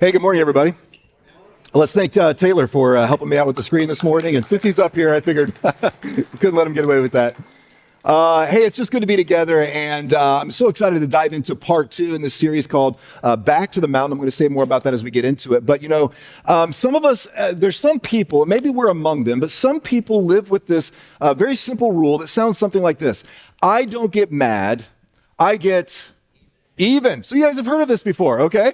Hey, good morning, everybody. Let's thank Taylor for helping me out with the screen this morning. And since he's up here, I figured couldn't let him get away with that. Hey, it's just good to be together, and I'm so excited to dive into part 2 in this series called Back to the Mountain. I'm going to say more about that as we get into it. But, you know, some of us, there's some people, maybe we're among them, but some people live with this very simple rule that sounds something like this. I don't get mad, I get even. So you guys have heard of this before, okay?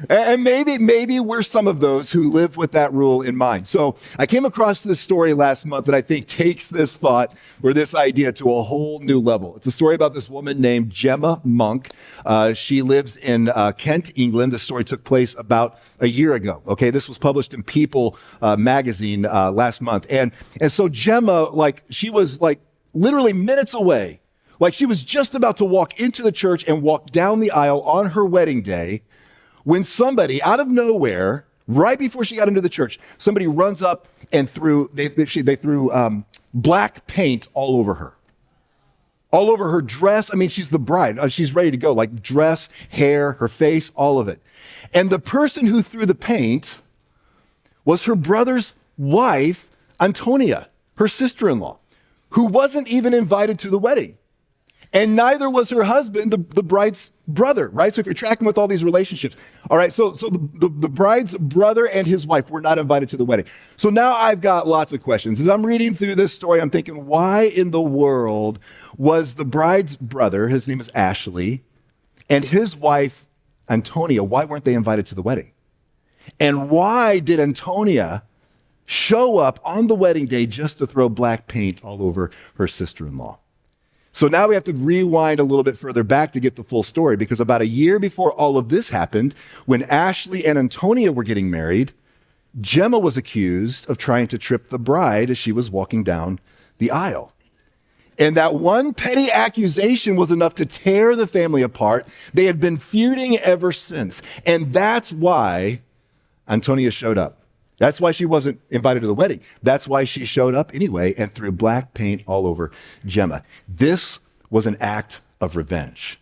And maybe we're some of those who live with that rule in mind. So I came across this story last month that I think takes this thought or this idea to a whole new level. It's a story about this woman named Gemma Monk. She lives in Kent, England. This story took place about a year ago. Okay, this was published in People magazine last month. And so Gemma, she was literally minutes away. She was just about to walk into the church and walk down the aisle on her wedding day when somebody out of nowhere, right before she got into the church, somebody runs up and threw black paint all over her dress. I mean, she's the bride. She's ready to go, like dress, hair, her face, all of it. And the person who threw the paint was her brother's wife, Antonia, her sister-in-law, who wasn't even invited to the wedding. And neither was her husband, the bride's brother, right? So if you're tracking with all these relationships, all right, so the bride's brother and his wife were not invited to the wedding. So now I've got lots of questions. As I'm reading through this story, I'm thinking, why in the world was the bride's brother, his name is Ashley, and his wife, Antonia, why weren't they invited to the wedding? And why did Antonia show up on the wedding day just to throw black paint all over her sister-in-law? So now we have to rewind a little bit further back to get the full story, because about a year before all of this happened, when Ashley and Antonia were getting married, Gemma was accused of trying to trip the bride as she was walking down the aisle. And that one petty accusation was enough to tear the family apart. They had been feuding ever since. And that's why Antonia showed up. That's why she wasn't invited to the wedding. That's why she showed up anyway and threw black paint all over Gemma. This was an act of revenge.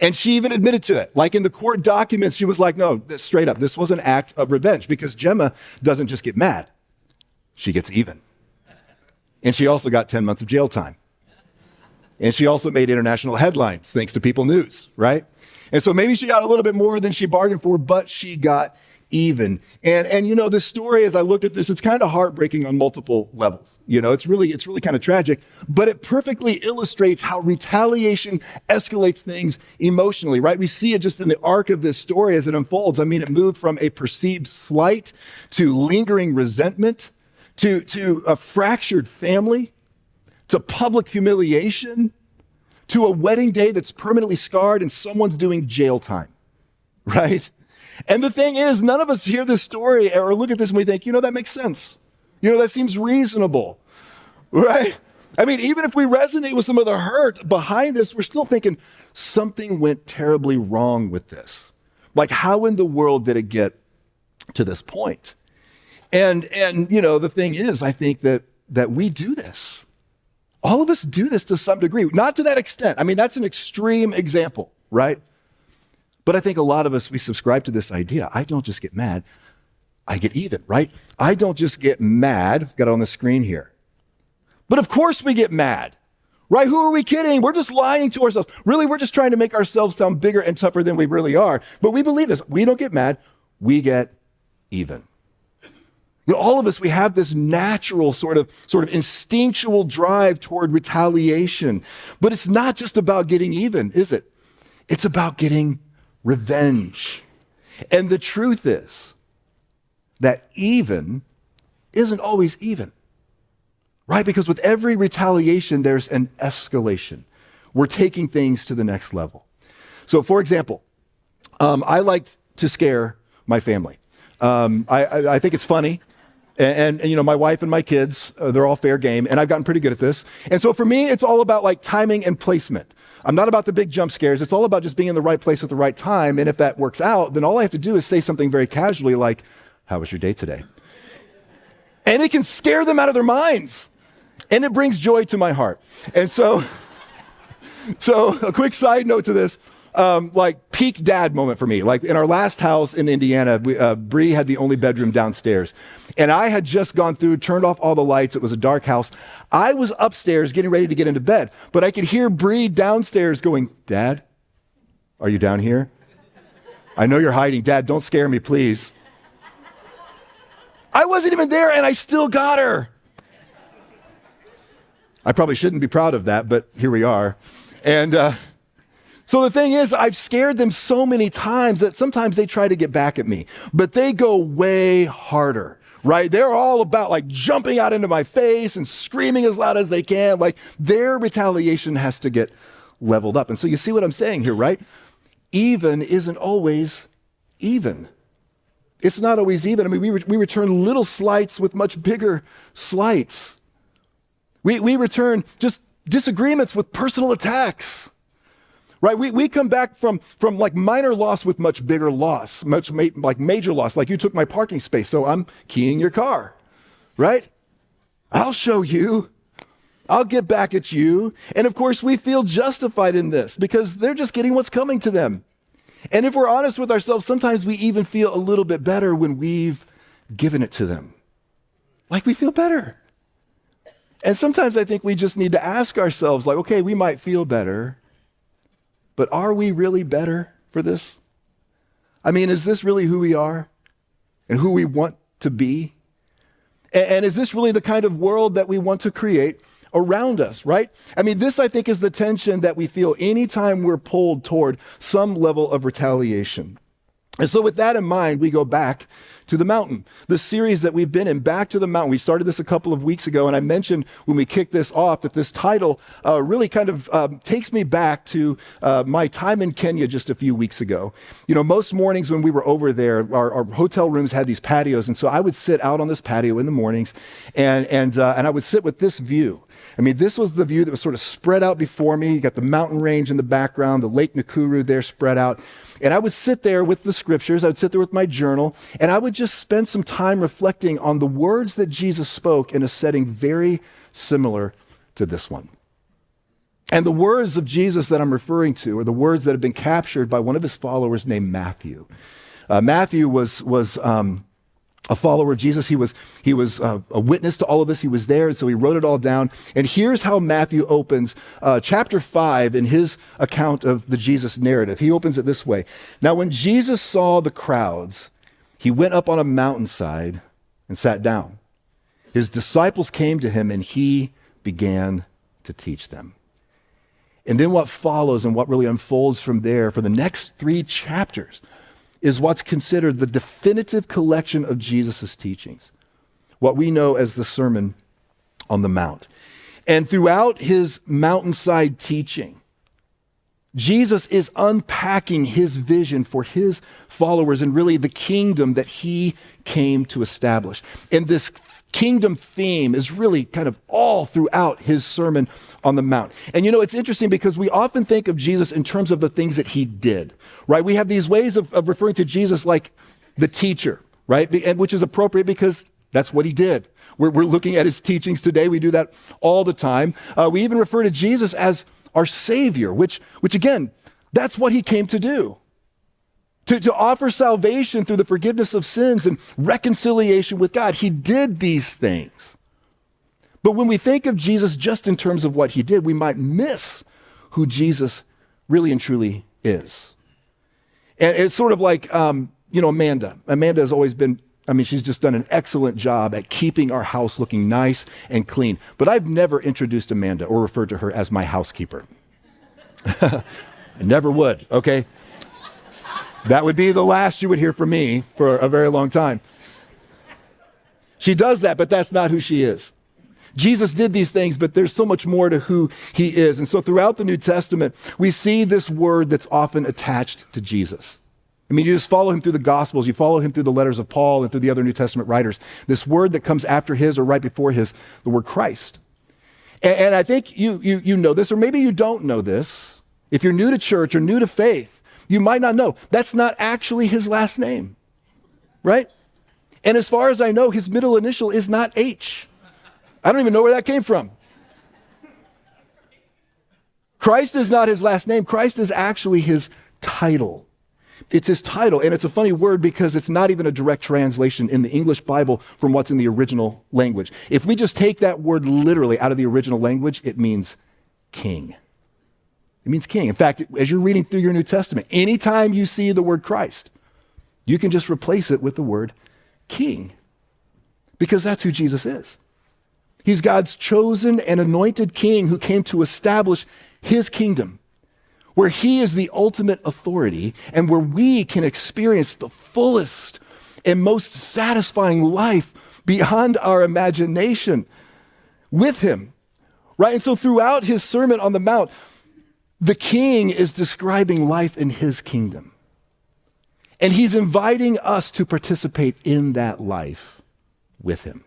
And she even admitted to it. Like in the court documents, she was like, no, straight up, this was an act of revenge, because Gemma doesn't just get mad, she gets even. And she also got 10 months of jail time. And she also made international headlines, thanks to People News, right? And so maybe she got a little bit more than she bargained for, but she got even. And you know, this story, as I looked at this, it's kind of heartbreaking on multiple levels. You know, it's really kind of tragic, but it perfectly illustrates how retaliation escalates things emotionally, right? We see it just in the arc of this story as it unfolds. I mean, it moved from a perceived slight to lingering resentment to a fractured family to public humiliation to a wedding day that's permanently scarred and someone's doing jail time, right? And the thing is, none of us hear this story or look at this and we think, you know, that makes sense. You know, that seems reasonable, right? I mean, even if we resonate with some of the hurt behind this, we're still thinking something went terribly wrong with this. Like, how in the world did it get to this point? And you know, the thing is, I think that we do this. All of us do this to some degree, not to that extent. I mean, that's an extreme example, right? But I think a lot of us, we subscribe to this idea. I don't just get mad, I get even, right? I don't just get mad, got it on the screen here. But of course we get mad, right? Who are we kidding? We're just lying to ourselves. Really, we're just trying to make ourselves sound bigger and tougher than we really are. But we believe this. We don't get mad, we get even. You know, all of us, we have this natural sort of instinctual drive toward retaliation. But it's not just about getting even, is it? It's about getting revenge. And the truth is that even isn't always even, right? Because with every retaliation, there's an escalation. We're taking things to the next level. So for example, I like to scare my family. I think it's funny. And you know, my wife and my kids, they're all fair game, and I've gotten pretty good at this. And so for me, it's all about like timing and placement. I'm not about the big jump scares. It's all about just being in the right place at the right time. And if that works out, then all I have to do is say something very casually like, how was your day today? And it can scare them out of their minds. And it brings joy to my heart. And so a quick side note to this. like peak dad moment for me. Like in our last house in Indiana, Bree had the only bedroom downstairs. And I had just gone through, turned off all the lights. It was a dark house. I was upstairs getting ready to get into bed, but I could hear Bree downstairs going, "Dad, are you down here? I know you're hiding. Dad, don't scare me, please." I wasn't even there and I still got her. I probably shouldn't be proud of that, but here we are. And so the thing is, I've scared them so many times that sometimes they try to get back at me, but they go way harder, right? They're all about like jumping out into my face and screaming as loud as they can. Like their retaliation has to get leveled up. And so you see what I'm saying here, right? Even isn't always even. It's not always even. I mean, we return little slights with much bigger slights. We return just disagreements with personal attacks, right? We come back from like minor loss with much bigger loss, like major loss, like you took my parking space, so I'm keying your car, right? I'll show you. I'll get back at you. And of course, we feel justified in this because they're just getting what's coming to them. And if we're honest with ourselves, sometimes we even feel a little bit better when we've given it to them. Like we feel better. And sometimes I think we just need to ask ourselves, like, okay, we might feel better, but are we really better for this? I mean, is this really who we are and who we want to be? And is this really the kind of world that we want to create around us, right? I mean, this, I think, is the tension that we feel anytime we're pulled toward some level of retaliation. And so with that in mind, we go back to the mountain, the series that we've been in, Back to the Mountain. We started this a couple of weeks ago, and I mentioned when we kicked this off that this title really kind of takes me back to my time in Kenya just a few weeks ago. You know, most mornings when we were over there, our hotel rooms had these patios, and so I would sit out on this patio in the mornings, and I would sit with this view. I mean, this was the view that was sort of spread out before me. You got the mountain range in the background, the Lake Nakuru there spread out. And I would sit there with the scriptures. I would sit there with my journal, and I would just spend some time reflecting on the words that Jesus spoke in a setting very similar to this one. And the words of Jesus that I'm referring to are the words that have been captured by one of his followers named Matthew. Matthew was a follower of Jesus. He was a witness to all of this. He was there, and so he wrote it all down. And here's how Matthew opens chapter 5 in his account of the Jesus narrative. He opens it this way. Now, when Jesus saw the crowds, he went up on a mountainside and sat down. His disciples came to him, and he began to teach them. And then what follows and what really unfolds from there for the next 3 chapters is what's considered the definitive collection of Jesus' teachings, what we know as the Sermon on the Mount. And throughout his mountainside teaching, Jesus is unpacking his vision for his followers and really the kingdom that he came to establish. And this kingdom theme is really kind of all throughout his Sermon on the Mount. And you know, it's interesting because we often think of Jesus in terms of the things that he did, right? We have these ways of referring to Jesus like the teacher, right? And which is appropriate because that's what he did. We're looking at his teachings today. We do that all the time. We even refer to Jesus as our Savior, which again, that's what he came to do. To offer salvation through the forgiveness of sins and reconciliation with God. He did these things. But when we think of Jesus just in terms of what he did, we might miss who Jesus really and truly is. And it's sort of like, Amanda. Amanda has always been, she's just done an excellent job at keeping our house looking nice and clean. But I've never introduced Amanda or referred to her as my housekeeper. I never would, okay? That would be the last you would hear from me for a very long time. She does that, but that's not who she is. Jesus did these things, but there's so much more to who he is. And so throughout the New Testament, we see this word that's often attached to Jesus. I mean, you just follow him through the Gospels, you follow him through the letters of Paul and through the other New Testament writers. This word that comes after his or right before his, the word Christ. And I think you know this, or maybe you don't know this. If you're new to church or new to faith, you might not know. That's not actually his last name, right? And as far as I know, his middle initial is not H. I don't even know where that came from. Christ is not his last name. Christ is actually his title. It's his title, and it's a funny word because it's not even a direct translation in the English Bible from what's in the original language. If we just take that word literally out of the original language, it means king. It means king. In fact, as you're reading through your New Testament, anytime you see the word Christ, you can just replace it with the word king, because that's who Jesus is. He's God's chosen and anointed king who came to establish his kingdom, where he is the ultimate authority and where we can experience the fullest and most satisfying life beyond our imagination with him, right? And so throughout his Sermon on the Mount, the king is describing life in his kingdom. And he's inviting us to participate in that life with him.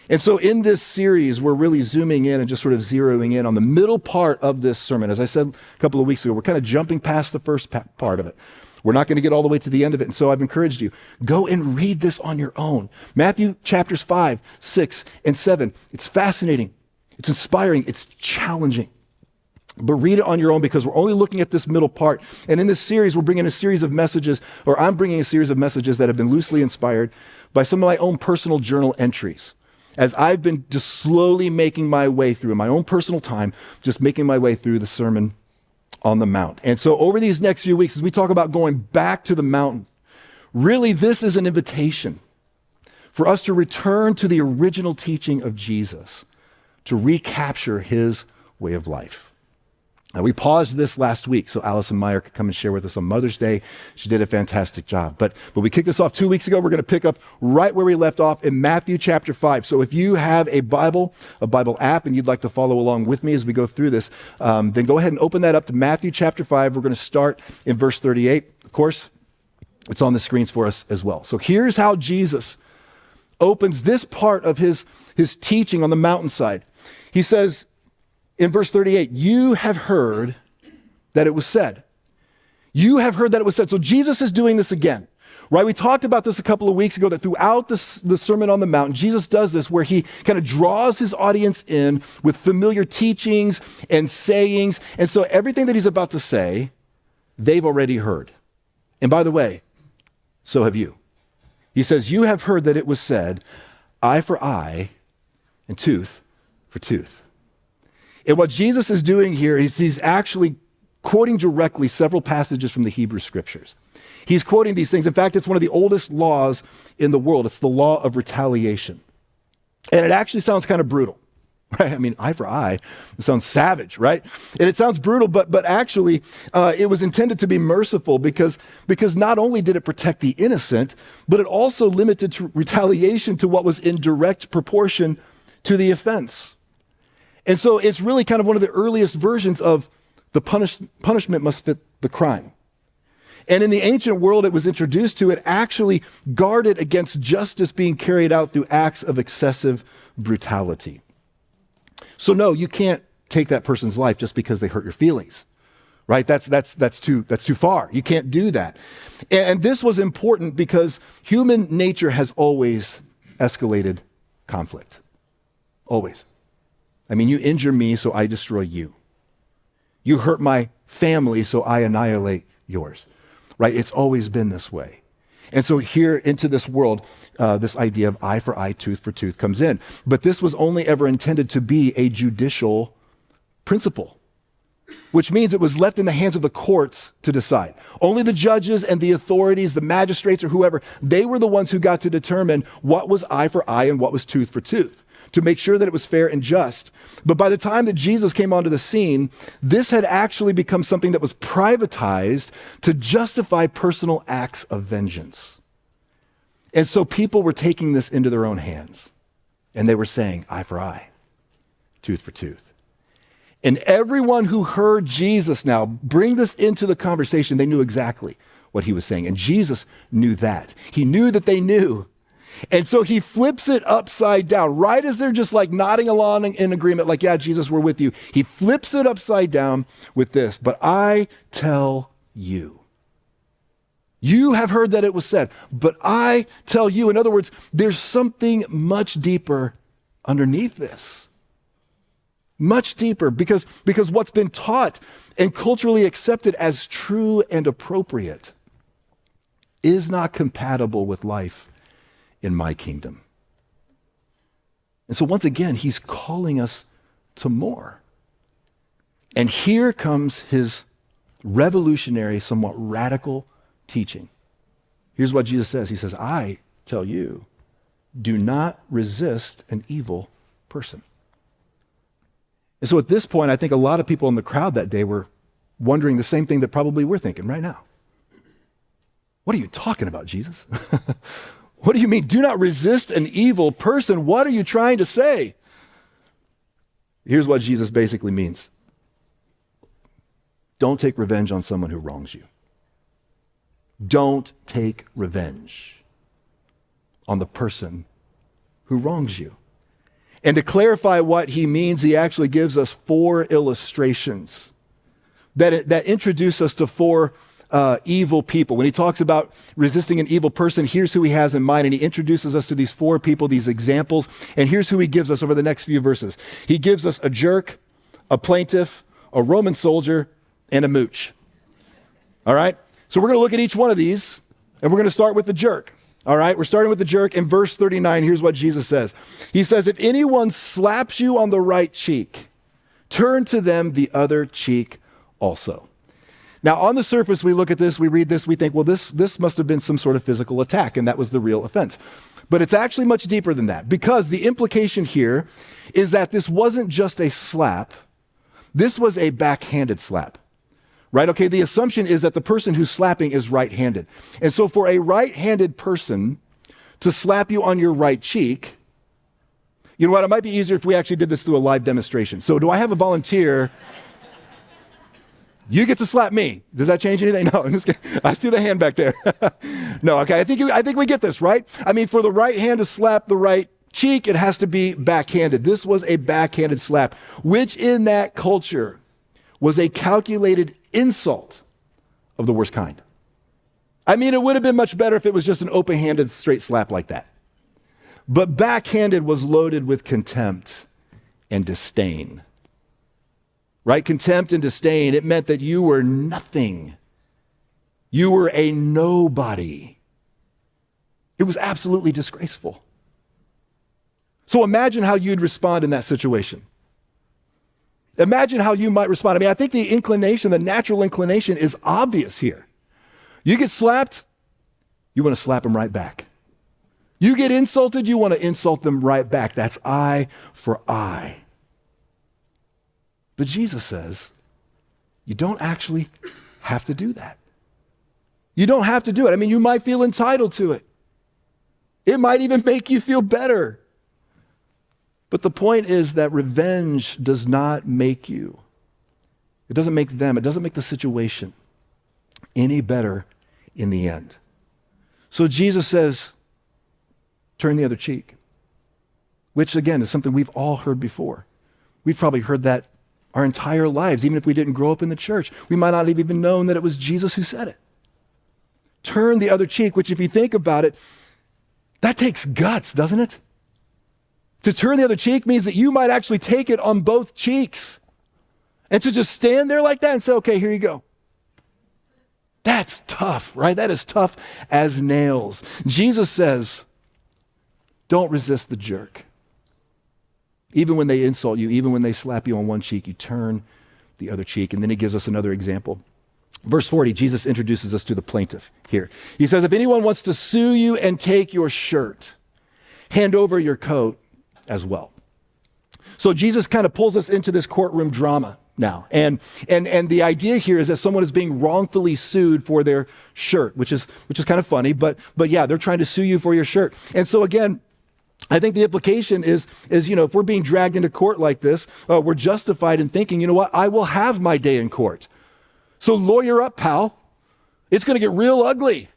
And so in this series, we're really zooming in and just sort of zeroing in on the middle part of this sermon. As I said a couple of weeks ago, we're kind of jumping past the first part of it. We're not going to get all the way to the end of it. And so I've encouraged you, go and read this on your own. Matthew chapters 5, 6, and 7. It's fascinating. It's inspiring. It's challenging. But read it on your own because we're only looking at this middle part. And in this series, we're bringing a series of messages, or I'm bringing a series of messages that have been loosely inspired by some of my own personal journal entries. As I've been just slowly making my way through, in my own personal time, just making my way through the Sermon on the Mount. And so over these next few weeks, as we talk about going back to the mountain, really this is an invitation for us to return to the original teaching of Jesus, to recapture his way of life. Now, we paused this last week so Allison Meyer could come and share with us on Mother's Day. She did a fantastic job. But we kicked this off 2 weeks ago. We're going to pick up right where we left off in Matthew chapter 5. So if you have a Bible app, and you'd like to follow along with me as we go through this, then go ahead and open that up to Matthew chapter 5. We're going to start in verse 38. Of course, it's on the screens for us as well. So here's how Jesus opens this part of his teaching on the mountainside. He says, in verse 38, you have heard that it was said. You have heard that it was said. So Jesus is doing this again, right? We talked about this a couple of weeks ago, that throughout the Sermon on the Mount, Jesus does this where he kind of draws his audience in with familiar teachings and sayings. And so everything that he's about to say, they've already heard. And by the way, so have you. He says, you have heard that it was said, eye for eye and tooth for tooth. And what Jesus is doing here is he's actually quoting directly several passages from the Hebrew Scriptures. He's quoting these things. In fact, it's one of the oldest laws in the world. It's the law of retaliation. And it actually sounds kind of brutal, right? I mean, eye for eye, it sounds savage, right? And it sounds brutal, but actually it was intended to be merciful because not only did it protect the innocent, but it also limited retaliation to what was in direct proportion to the offense. And so it's really kind of one of the earliest versions of the punishment must fit the crime. And in the ancient world it was introduced to, it actually guarded against justice being carried out through acts of excessive brutality. So no, you can't take that person's life just because they hurt your feelings, right? That's too far. You can't do that. And this was important because human nature has always escalated conflict. Always. I mean, you injure me, so I destroy you. You hurt my family, so I annihilate yours, right? It's always been this way. And so here into this world, this idea of eye for eye, tooth for tooth comes in. But this was only ever intended to be a judicial principle, which means it was left in the hands of the courts to decide. Only the judges and the authorities, the magistrates or whoever, they were the ones who got to determine what was eye for eye and what was tooth for tooth, to make sure that it was fair and just. But by the time that Jesus came onto the scene, this had actually become something that was privatized to justify personal acts of vengeance. And so people were taking this into their own hands, and they were saying eye for eye, tooth for tooth. And everyone who heard Jesus now bring this into the conversation, they knew exactly what he was saying. And Jesus knew that. He knew that they knew. And so he flips it upside down, right as they're just like nodding along in agreement, like, yeah, Jesus, we're with you. He flips it upside down with this, but I tell you. You have heard that it was said, but I tell you. In other words, there's something much deeper underneath this. Much deeper, because what's been taught and culturally accepted as true and appropriate is not compatible with life in my kingdom. And so once again, he's calling us to more. And here comes his revolutionary, somewhat radical teaching. Here's what Jesus says. He says, I tell you, do not resist an evil person. And so at this point, I think a lot of people in the crowd that day were wondering the same thing that probably we're thinking right now. What are you talking about, Jesus? What do you mean? Do not resist an evil person. What are you trying to say? Here's what Jesus basically means. Don't take revenge on someone who wrongs you. Don't take revenge on the person who wrongs you. And to clarify what he means, he actually gives us 4 illustrations that introduce us to 4 evil people. When he talks about resisting an evil person, here's who he has in mind, and he introduces us to these 4 people, these examples, and here's who he gives us over the next few verses. He gives us a jerk, a plaintiff, a Roman soldier, and a mooch. All right? So we're going to look at each one of these, and we're going to start with the jerk. All right? We're starting with the jerk. In verse 39, here's what Jesus says. He says, if anyone slaps you on the right cheek, turn to them the other cheek also. Now, on the surface, we look at this, we read this, we think, well, this must have been some sort of physical attack, and that was the real offense. But it's actually much deeper than that, because the implication here is that this wasn't just a slap, this was a backhanded slap. Right? Okay, the assumption is that the person who's slapping is right-handed. And so for a right-handed person to slap you on your right cheek, you know what, it might be easier if we actually did this through a live demonstration. So do I have a volunteer? You get to slap me. Does that change anything? No, I'm just kidding. I see the hand back there. No, okay, I think we get this, right? I mean, for the right hand to slap the right cheek, it has to be backhanded. This was a backhanded slap, which in that culture was a calculated insult of the worst kind. I mean, it would have been much better if it was just an open-handed straight slap like that. But backhanded was loaded with contempt and disdain. Right? Contempt and disdain, it meant that you were nothing. You were a nobody. It was absolutely disgraceful. So imagine how you'd respond in that situation. Imagine how you might respond. I mean, I think the natural inclination is obvious here. You get slapped, you want to slap them right back. You get insulted, you want to insult them right back. That's eye for eye. But Jesus says, you don't actually have to do that. You don't have to do it. I mean, you might feel entitled to it. It might even make you feel better. But the point is that revenge does not make you. It doesn't make them. It doesn't make the situation any better in the end. So Jesus says, turn the other cheek, which again is something we've all heard before. We've probably heard that our entire lives, even if we didn't grow up in the church. We might not have even known that it was Jesus who said it. Turn the other cheek, which if you think about it, that takes guts, doesn't it? To turn the other cheek means that you might actually take it on both cheeks. And to just stand there like that and say, okay, here you go. That's tough, right? That is tough as nails. Jesus says, don't resist the jerk. Even when they insult you, even when they slap you on one cheek, you turn the other cheek. And then he gives us another example. Verse 40, Jesus introduces us to the plaintiff here. He says, if anyone wants to sue you and take your shirt, hand over your coat as well. So Jesus kind of pulls us into this courtroom drama now. And the idea here is that someone is being wrongfully sued for their shirt, which is kind of funny, but yeah, they're trying to sue you for your shirt. And so again, I think the implication is, if we're being dragged into court like this, we're justified in thinking, you know what, I will have my day in court. So lawyer up, pal. It's going to get real ugly.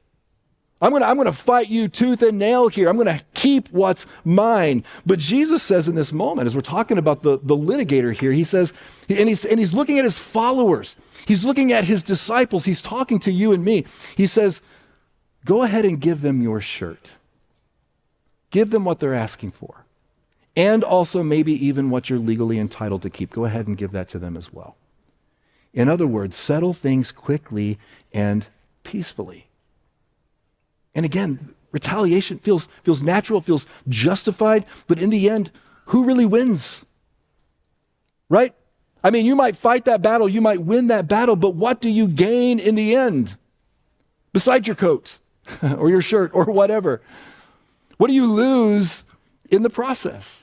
I'm going to fight you tooth and nail here. I'm going to keep what's mine. But Jesus says in this moment, as we're talking about the litigator here, he says, and he's looking at his followers. He's looking at his disciples. He's talking to you and me. He says, go ahead and give them your shirt. Give them what they're asking for. and also maybe even what you're legally entitled to keep. Go ahead and give that to them as well. In other words, settle things quickly and peacefully. And again, retaliation feels natural, feels justified, but in the end, who really wins? Right? I mean, you might fight that battle, you might win that battle, but what do you gain in the end? Besides your coat or your shirt or whatever. What do you lose in the process?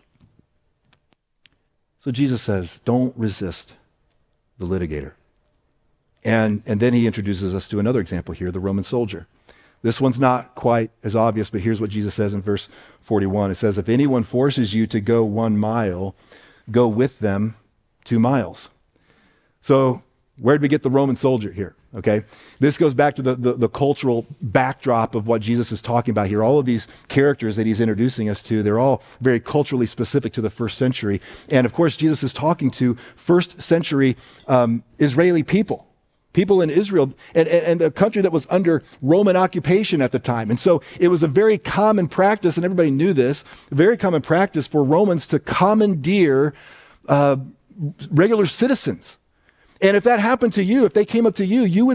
So Jesus says, don't resist the litigator. And then he introduces us to another example here, the Roman soldier. This one's not quite as obvious, but here's what Jesus says in verse 41. It says, if anyone forces you to go 1 mile, go with them 2 miles. So where did we get the Roman soldier here? Okay, this goes back to the cultural backdrop of what Jesus is talking about here. All of these characters that he's introducing us to, they're all very culturally specific to the first century. And of course, Jesus is talking to first century Israeli people in Israel, and a country that was under Roman occupation at the time. And so it was a very common practice, and everybody knew this, very common practice for Romans to commandeer regular citizens. And if that happened to you, if they came up to you, you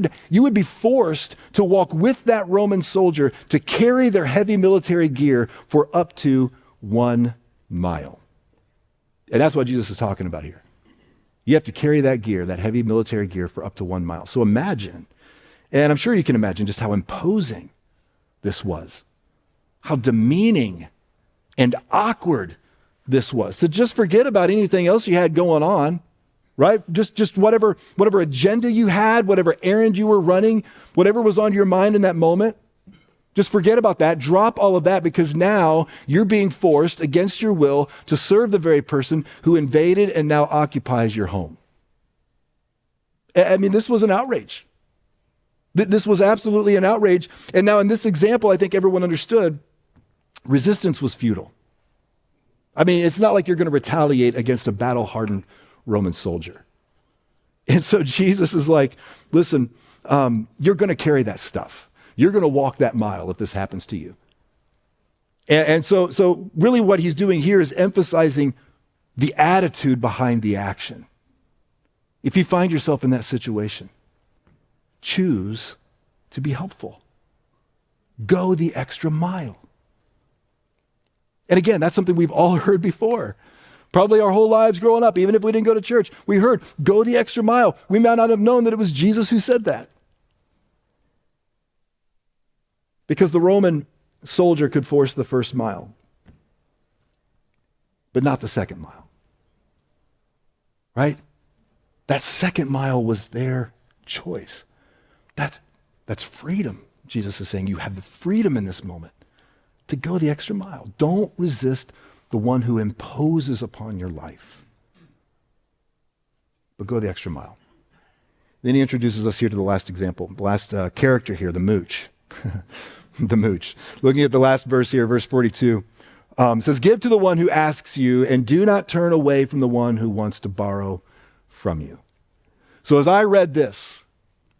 would be forced to walk with that Roman soldier to carry their heavy military gear for up to 1 mile. And that's what Jesus is talking about here. You have to carry that gear, that heavy military gear, for up to 1 mile. So imagine, and I'm sure you can imagine just how imposing this was, how demeaning and awkward this was. So just forget about anything else you had going on. Right? Just whatever agenda you had, whatever errand you were running, whatever was on your mind in that moment, just forget about that. Drop all of that, because now you're being forced against your will to serve the very person who invaded and now occupies your home. I mean, this was an outrage. This was absolutely an outrage. And now in this example, I think everyone understood resistance was futile. I mean, it's not like you're going to retaliate against a battle-hardened Roman soldier. And so Jesus is like, listen, you're going to carry that stuff. You're going to walk that mile if this happens to you. And so really what he's doing here is emphasizing the attitude behind the action. If you find yourself in that situation, choose to be helpful. Go the extra mile. And again, that's something we've all heard before. Probably our whole lives growing up, even if we didn't go to church, we heard, go the extra mile. We might not have known that it was Jesus who said that. Because the Roman soldier could force the first mile, but not the second mile. Right? That second mile was their choice. That's freedom, Jesus is saying. You have the freedom in this moment to go the extra mile. Don't resist the one who imposes upon your life. But go the extra mile. Then he introduces us here to the last example, the last character here, the mooch. The mooch. Looking at the last verse here, verse 42, it says, give to the one who asks you, and do not turn away from the one who wants to borrow from you. So as I read this,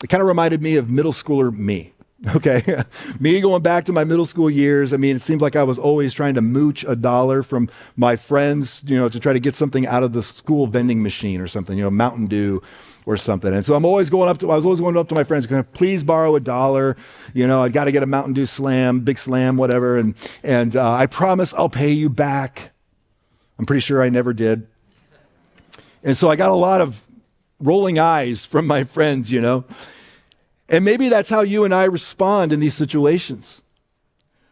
it kind of reminded me of middle schooler me. Okay, me going back to my middle school years. I mean, it seemed like I was always trying to mooch $1 from my friends, to try to get something out of the school vending machine or something, Mountain Dew or something. And so I was always going up to my friends, going, please borrow $1. I got to get a Mountain Dew Slam, Big Slam, whatever. And I promise I'll pay you back. I'm pretty sure I never did. And so I got a lot of rolling eyes from my friends, And maybe that's how you and I respond in these situations.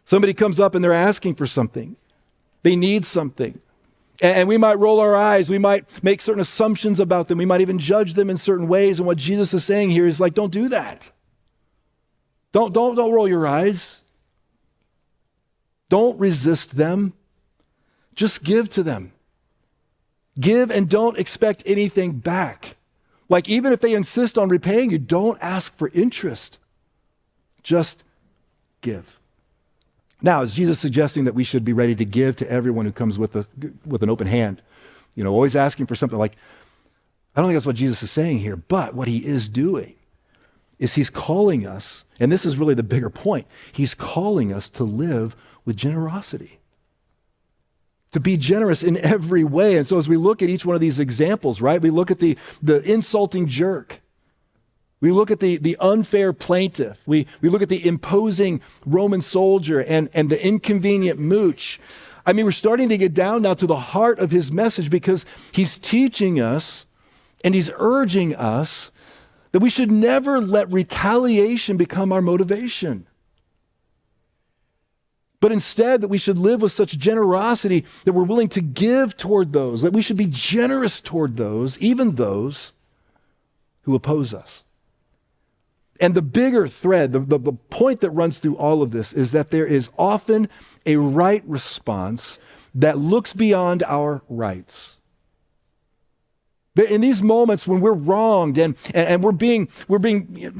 Somebody comes up and they're asking for something. They need something. And we might roll our eyes. We might make certain assumptions about them. We might even judge them in certain ways. And what Jesus is saying here is like, don't do that. Don't roll your eyes. Don't resist them. Just give to them. Give and don't expect anything back. Like, even if they insist on repaying you, don't ask for interest. Just give. Now, is Jesus suggesting that we should be ready to give to everyone who comes with an open hand? Always asking for something. Like, I don't think that's what Jesus is saying here, but what he is doing is he's calling us, and this is really the bigger point, he's calling us to live with generosity. to be generous in every way. And so as we look at each one of these examples, right, we look at the insulting jerk. We look at the unfair plaintiff. We look at the imposing Roman soldier and the inconvenient mooch. I mean, we're starting to get down now to the heart of his message, because he's teaching us and he's urging us that we should never let retaliation become our motivation. But instead, that we should live with such generosity that we're willing to give toward those, that we should be generous toward those, even those who oppose us. And the bigger thread, the point that runs through all of this, is that there is often a right response that looks beyond our rights. In these moments when we're wronged and we're being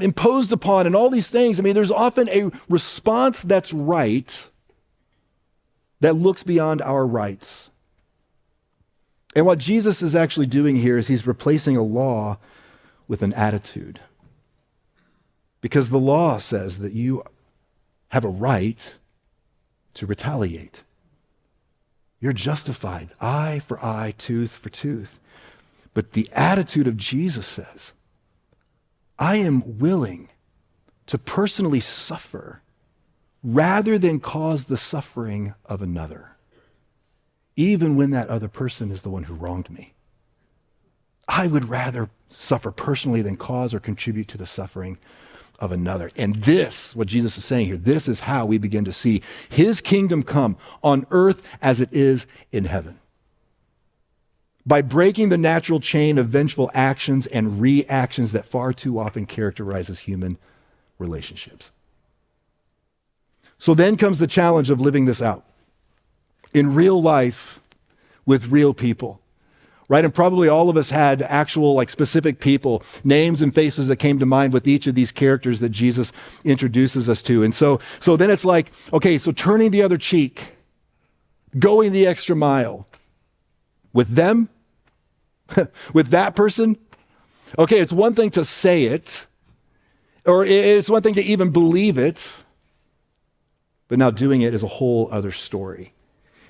imposed upon and all these things, I mean, there's often a response that's right that looks beyond our rights. And what Jesus is actually doing here is he's replacing a law with an attitude. Because the law says that you have a right to retaliate. You're justified, eye for eye, tooth for tooth. But the attitude of Jesus says, I am willing to personally suffer rather than cause the suffering of another, even when that other person is the one who wronged me. I would rather suffer personally than cause or contribute to the suffering of another. And this, what Jesus is saying here, this is how we begin to see his kingdom come on earth as it is in heaven. By breaking the natural chain of vengeful actions and reactions that far too often characterizes human relationships. So then comes the challenge of living this out in real life with real people, right? And probably all of us had actual, like, specific people, names and faces that came to mind with each of these characters that Jesus introduces us to. And so then it's like, okay, so turning the other cheek, going the extra mile with them, with that person. Okay, it's one thing to say it, or it's one thing to even believe it, but now doing it is a whole other story.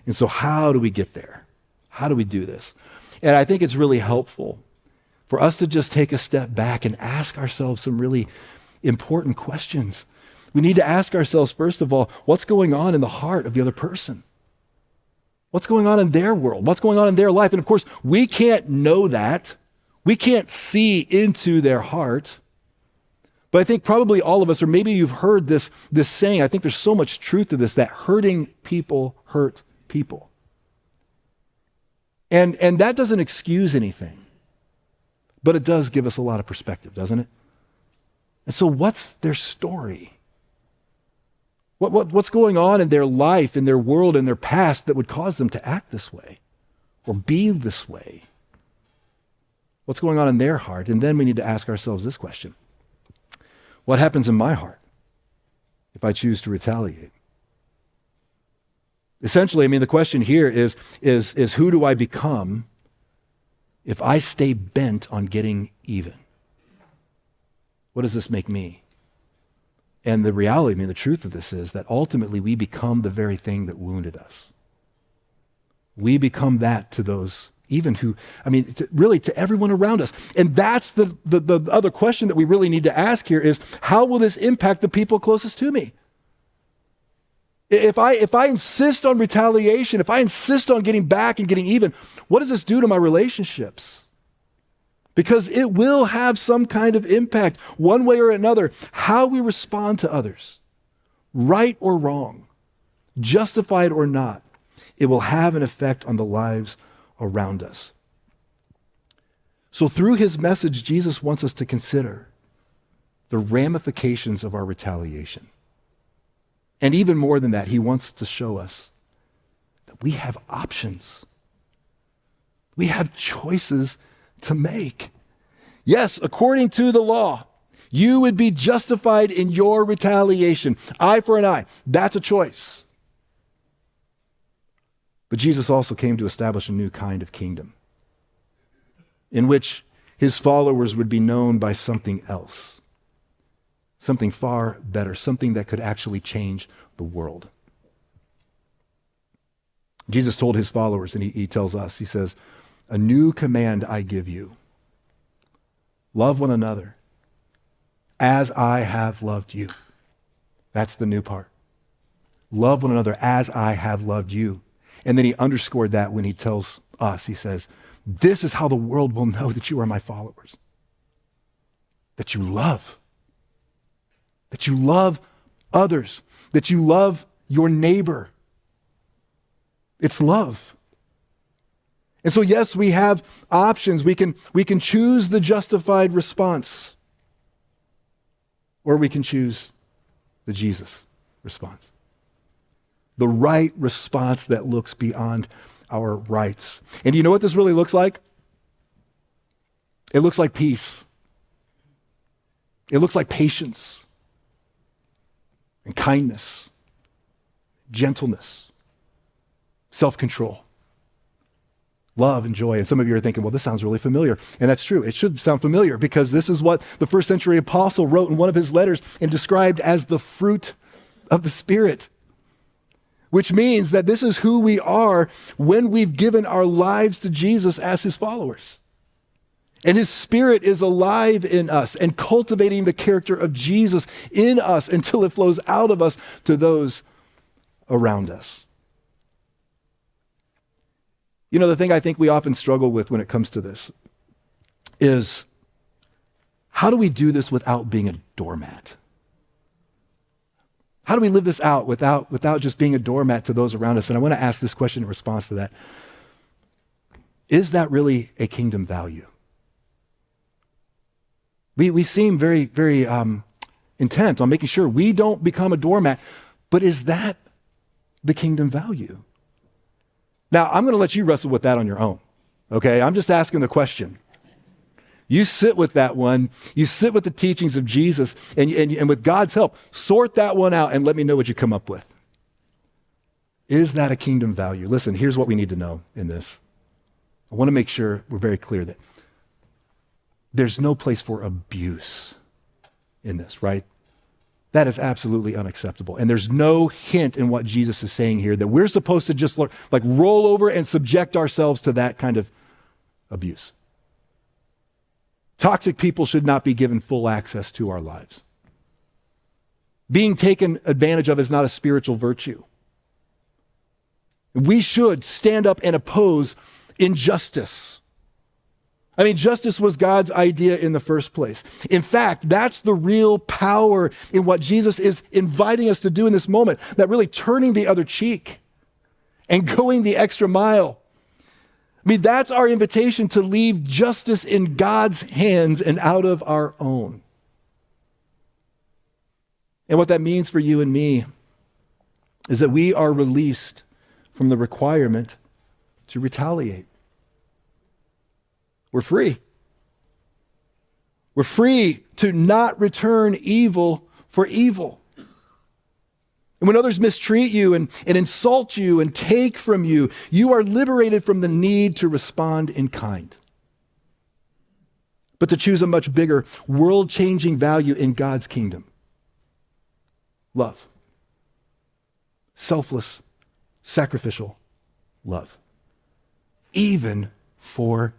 And so how do we get there? How do we do this? And I think it's really helpful for us to just take a step back and ask ourselves some really important questions. We need to ask ourselves, first of all, what's going on in the heart of the other person? What's going on in their world? What's going on in their life? And of course, we can't know that. We can't see into their heart. But I think probably all of us, or maybe you've heard this saying, I think there's so much truth to this, that hurting people hurt people. And that doesn't excuse anything, but it does give us a lot of perspective, doesn't it? And so what's their story? What's going on in their life, in their world, in their past that would cause them to act this way or be this way? What's going on in their heart? And then we need to ask ourselves this question. What happens in my heart if I choose to retaliate? Essentially, I mean, the question here is who do I become if I stay bent on getting even? What does this make me? And the reality, I mean, the truth of this is that ultimately we become the very thing that wounded us. We become that to those even who, I mean, really to everyone around us. And that's the other question that we really need to ask here is, how will this impact the people closest to me? If I insist on retaliation, if I insist on getting back and getting even, what does this do to my relationships? Because it will have some kind of impact, one way or another, how we respond to others, right or wrong, justified or not. It will have an effect on the lives around us. So through his message, Jesus wants us to consider the ramifications of our retaliation. And even more than that, he wants to show us that we have options. We have choices to make. Yes, according to the law, you would be justified in your retaliation. Eye for an eye. That's a choice. But Jesus also came to establish a new kind of kingdom in which his followers would be known by something else, something far better, something that could actually change the world. Jesus told his followers, and he tells us, he says, "A new command I give you. Love one another as I have loved you." That's the new part. Love one another as I have loved you. And then he underscored that when he tells us, he says, "This is how the world will know that you are my followers. That you love. That you love others. That you love your neighbor." It's love. And so yes, we have options. We can choose the justified response, or we can choose the Jesus response. The right response that looks beyond our rights. And you know what this really looks like? It looks like peace. It looks like patience and kindness, gentleness, self-control, love and joy. And some of you are thinking, well, this sounds really familiar. And that's true. It should sound familiar because this is what the first century apostle wrote in one of his letters and described as the fruit of the Spirit, which means that this is who we are when we've given our lives to Jesus as his followers. And his Spirit is alive in us and cultivating the character of Jesus in us until it flows out of us to those around us. You know, the thing I think we often struggle with when it comes to this is, how do we do this without being a doormat? How do we live this out without just being a doormat to those around us? And I want to ask this question in response to that. Is that really a kingdom value? We seem very, very intent on making sure we don't become a doormat, but is that the kingdom value? Now, I'm going to let you wrestle with that on your own, okay? I'm just asking the question. You sit with that one. You sit with the teachings of Jesus, and with God's help, sort that one out and let me know what you come up with. Is that a kingdom value? Listen, here's what we need to know in this. I want to make sure we're very clear that there's no place for abuse in this, right? That is absolutely unacceptable. And there's no hint in what Jesus is saying here that we're supposed to just like roll over and subject ourselves to that kind of abuse. Toxic people should not be given full access to our lives. Being taken advantage of is not a spiritual virtue. We should stand up and oppose injustice. I mean, justice was God's idea in the first place. In fact, that's the real power in what Jesus is inviting us to do in this moment, that really turning the other cheek and going the extra mile. I mean, that's our invitation to leave justice in God's hands and out of our own. And what that means for you and me is that we are released from the requirement to retaliate. We're free. We're free to not return evil for evil. And when others mistreat you and insult you and take from you, you are liberated from the need to respond in kind, but to choose a much bigger, world-changing value in God's kingdom. Love. Selfless, sacrificial love. Even for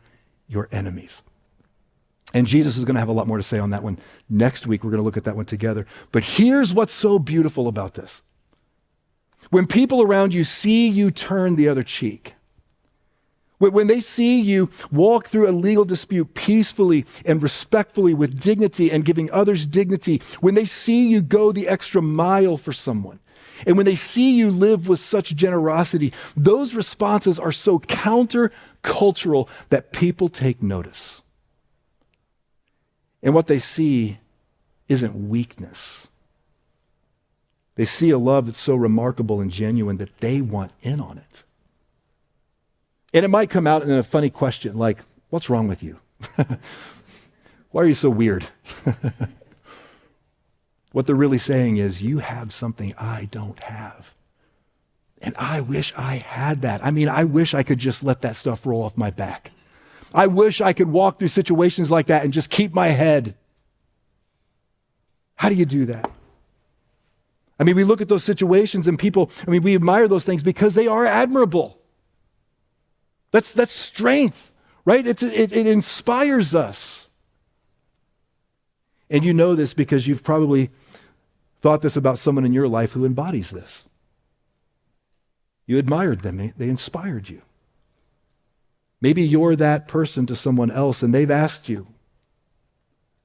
your enemies. And Jesus is going to have a lot more to say on that one next week. We're going to look at that one together. But here's what's so beautiful about this. When people around you see you turn the other cheek, when they see you walk through a legal dispute peacefully and respectfully with dignity and giving others dignity, when they see you go the extra mile for someone, and when they see you live with such generosity, those responses are so counter-cultural that people take notice. And what they see isn't weakness. They see a love that's so remarkable and genuine that they want in on it. And it might come out in a funny question like, what's wrong with you? Why are you so weird? What they're really saying is, you have something I don't have. And I wish I had that. I mean, I wish I could just let that stuff roll off my back. I wish I could walk through situations like that and just keep my head. How do you do that? I mean, we look at those situations and people, we admire those things because they are admirable. That's strength, right? It inspires us. And you know this because you've probably thought this about someone in your life who embodies this. You admired them. They inspired you. Maybe you're that person to someone else and they've asked you,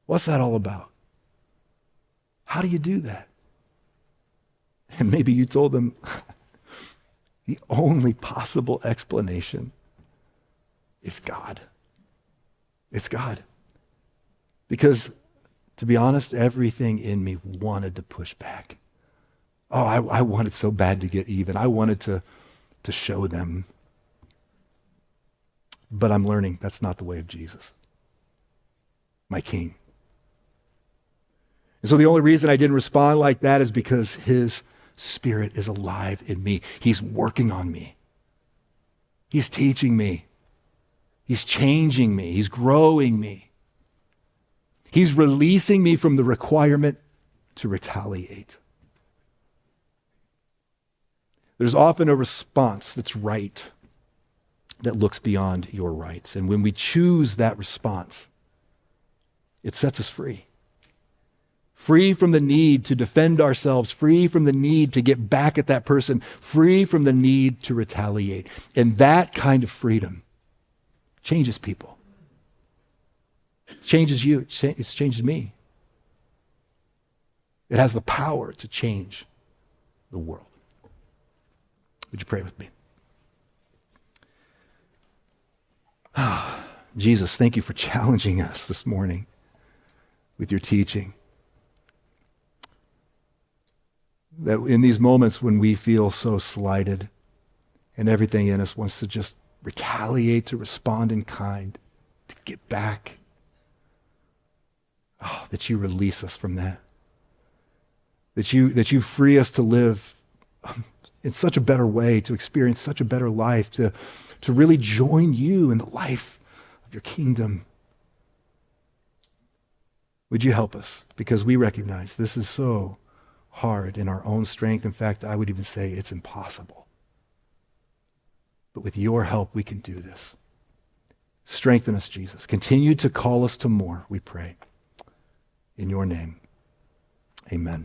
what's that all about? How do you do that? And maybe you told them the only possible explanation is God. It's God. Because, to be honest, everything in me wanted to push back. Oh, I wanted so bad to get even. I wanted to show them. But I'm learning that's not the way of Jesus, my King. And so the only reason I didn't respond like that is because his Spirit is alive in me. He's working on me. He's teaching me. He's changing me. He's growing me. He's releasing me from the requirement to retaliate. There's often a response that's right, that looks beyond your rights. And when we choose that response, it sets us free. Free from the need to defend ourselves, free from the need to get back at that person, free from the need to retaliate. And that kind of freedom changes people. It changes you. It's changed me. It has the power to change the world. Would you pray with me? Jesus, thank you for challenging us this morning with your teaching. That in these moments when we feel so slighted and everything in us wants to just retaliate, to respond in kind, to get back, that you release us from that. That you free us to live in such a better way, to experience such a better life, to really join you in the life of your kingdom. Would you help us? Because we recognize this is so hard in our own strength. In fact, I would even say it's impossible. But with your help, we can do this. Strengthen us, Jesus. Continue to call us to more, we pray. In your name, amen.